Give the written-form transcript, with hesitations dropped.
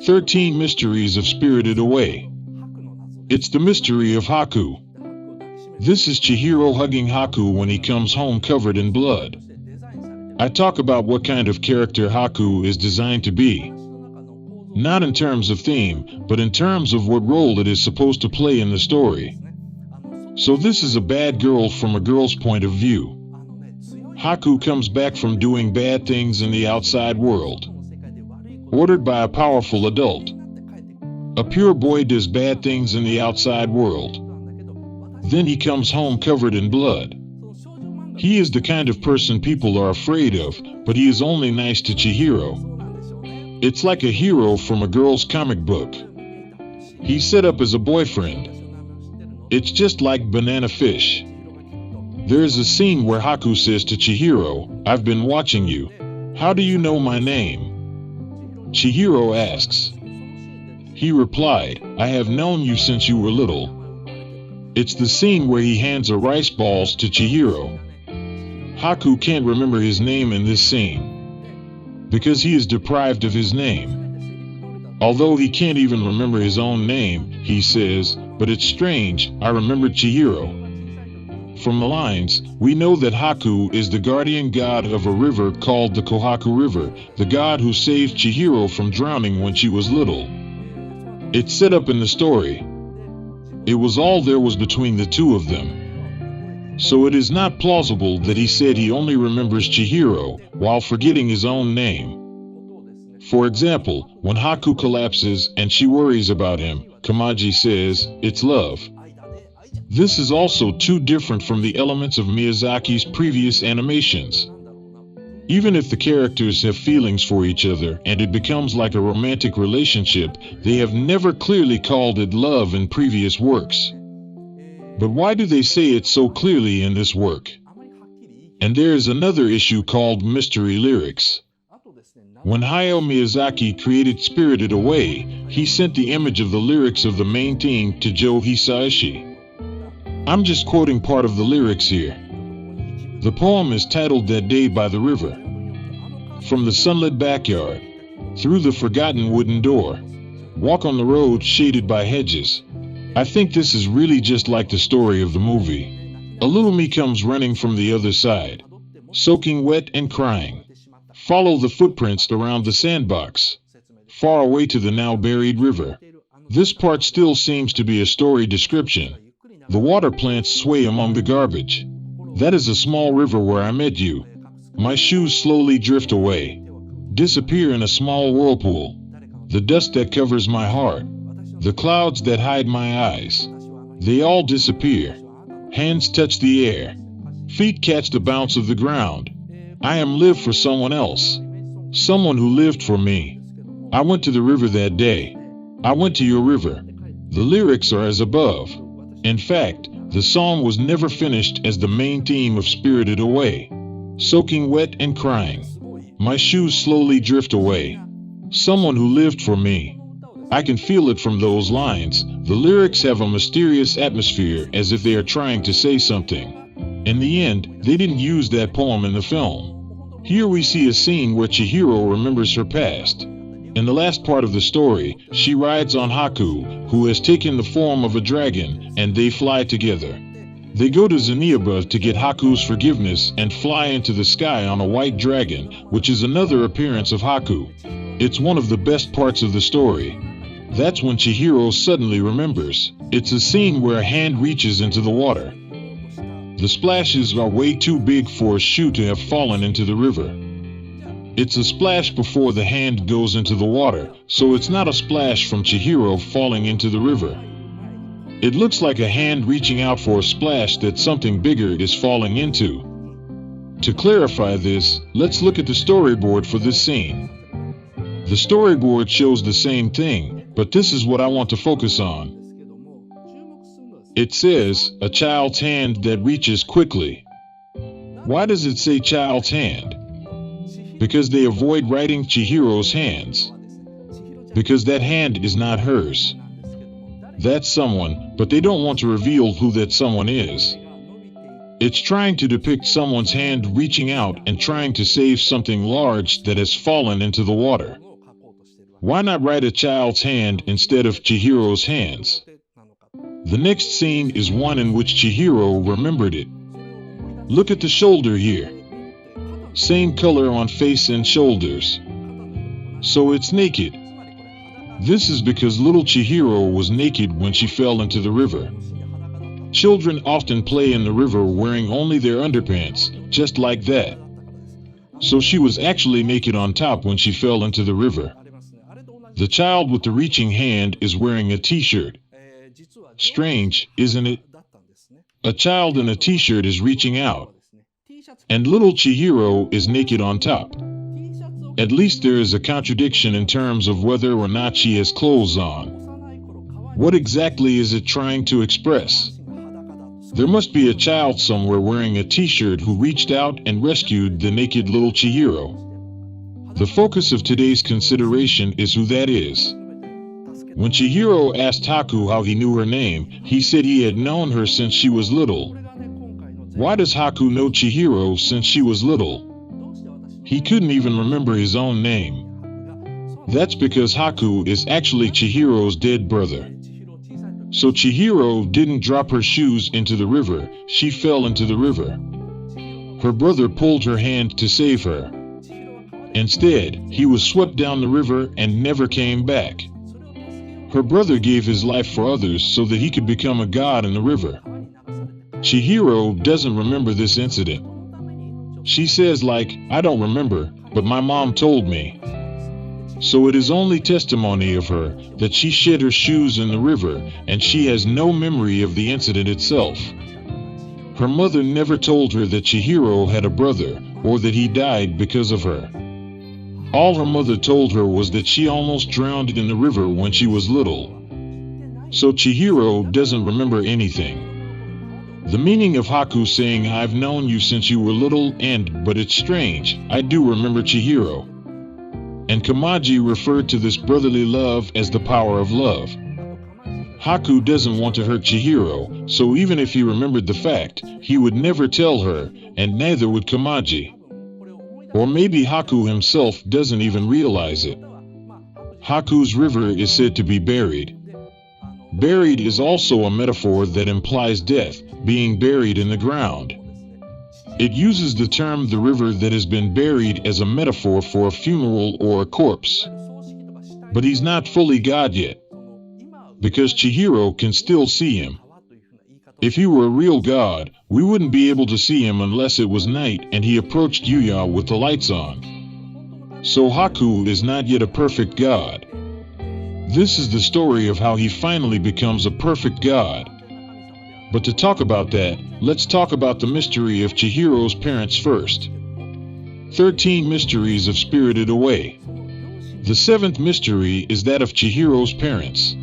13 Mysteries of Spirited Away. It's the mystery of Haku. This is Chihiro hugging Haku when he comes home covered in blood. I talk about what kind of character Haku is designed to be. Not in terms of theme, but in terms of what role it is supposed to play in the story. So this is a bad girl from a girl's point of view. Haku comes back from doing bad things in the outside world. Ordered by a powerful adult. A pure boy does bad things in the outside world. Then he comes home covered in blood. He is the kind of person people are afraid of, but he is only nice to Chihiro. It's like a hero from a girl's comic book. He's set up as a boyfriend. It's just like Banana Fish. There is a scene where Haku says to Chihiro, "I've been watching you. How do you know my name?" Chihiro asks. He replied, "I have known you since you were little." It's the scene where he hands a rice balls to Chihiro. Haku can't remember his name in this scene, because he is deprived of his name. Although he can't even remember his own name, he says, "But it's strange, I remembered Chihiro." From the lines, we know that Haku is the guardian god of a river called the Kohaku River, the god who saved Chihiro from drowning when she was little. It's set up in the story. It was all there was between the two of them. So it is not plausible that he said he only remembers Chihiro while forgetting his own name. For example, when Haku collapses and she worries about him, Kamaji says, "It's love." This is also too different from the elements of Miyazaki's previous animations. Even if the characters have feelings for each other and it becomes like a romantic relationship, they have never clearly called it love in previous works. But why do they say it so clearly in this work? And there is another issue called mystery lyrics. When Hayao Miyazaki created Spirited Away, he sent the image of the lyrics of the main theme to Joe Hisaishi. I'm just quoting part of the lyrics here. The poem is titled That Day by the River. From the sunlit backyard, through the forgotten wooden door, walk on the road shaded by hedges. I think this is really just like the story of the movie. A little me comes running from the other side, soaking wet and crying. Follow the footprints around the sandbox, far away to the now buried river. This part still seems to be a story description. The water plants sway among the garbage. That is a small river where I met you. My shoes slowly drift away, disappear in a small whirlpool. The dust that covers my heart, the clouds that hide my eyes, they all disappear. Hands touch the air, feet catch the bounce of the ground. I am lived for someone else, someone who lived for me. I went to the river that day. I went to your river. The lyrics are as above. In fact, the song was never finished as the main theme of Spirited Away. Soaking wet and crying. My shoes slowly drift away. Someone who lived for me. I can feel it from those lines. The lyrics have a mysterious atmosphere as if they are trying to say something. In the end, they didn't use that poem in the film. Here we see a scene where Chihiro remembers her past. In the last part of the story, she rides on Haku, who has taken the form of a dragon, and they fly together. They go to Zeniaba to get Haku's forgiveness and fly into the sky on a white dragon, which is another appearance of Haku. It's one of the best parts of the story. That's when Chihiro suddenly remembers. It's a scene where a hand reaches into the water. The splashes are way too big for a shoe to have fallen into the river. It's a splash before the hand goes into the water, so it's not a splash from Chihiro falling into the river. It looks like a hand reaching out for a splash that something bigger is falling into. To clarify this, let's look at the storyboard for this scene. The storyboard shows the same thing, but this is what I want to focus on. It says, a child's hand that reaches quickly. Why does it say child's hand? Because they avoid writing Chihiro's hands. Because that hand is not hers. That's someone, but they don't want to reveal who that someone is. It's trying to depict someone's hand reaching out and trying to save something large that has fallen into the water. Why not write a child's hand instead of Chihiro's hands? The next scene is one in which Chihiro remembered it. Look at the shoulder here. Same color on face and shoulders. So it's naked. This is because little Chihiro was naked when she fell into the river. Children often play in the river wearing only their underpants, just like that. So she was actually naked on top when she fell into the river. The child with the reaching hand is wearing a t-shirt. Strange, isn't it? A child in a t-shirt is reaching out. And little Chihiro is naked on top. At least there is a contradiction in terms of whether or not she has clothes on. What exactly is it trying to express? There must be a child somewhere wearing a t-shirt who reached out and rescued the naked little Chihiro. The focus of today's consideration is who that is. When Chihiro asked Haku how he knew her name, he said he had known her since she was little. Why does Haku know Chihiro since she was little? He couldn't even remember his own name. That's because Haku is actually Chihiro's dead brother. So Chihiro didn't drop her shoes into the river, she fell into the river. Her brother pulled her hand to save her. Instead, he was swept down the river and never came back. Her brother gave his life for others so that he could become a god in the river. Chihiro doesn't remember this incident. She says I don't remember, but my mom told me. So it is only testimony of her that she shed her shoes in the river and she has no memory of the incident itself. Her mother never told her that Chihiro had a brother or that he died because of her. All her mother told her was that she almost drowned in the river when she was little. So Chihiro doesn't remember anything. The meaning of Haku saying I've known you since you were little but it's strange, I do remember Chihiro. And Kamaji referred to this brotherly love as the power of love. Haku doesn't want to hurt Chihiro, so even if he remembered the fact, he would never tell her, and neither would Kamaji. Or maybe Haku himself doesn't even realize it. Haku's river is said to be buried. Buried is also a metaphor that implies death, being buried in the ground. It uses the term the river that has been buried as a metaphor for a funeral or a corpse. But he's not fully God yet, because Chihiro can still see him. If he were a real god, we wouldn't be able to see him unless it was night and he approached Yuya with the lights on. So Haku is not yet a perfect god. This is the story of how he finally becomes a perfect god. But to talk about that, let's talk about the mystery of Chihiro's parents first. 13 mysteries of Spirited Away. The 7th mystery is that of Chihiro's parents.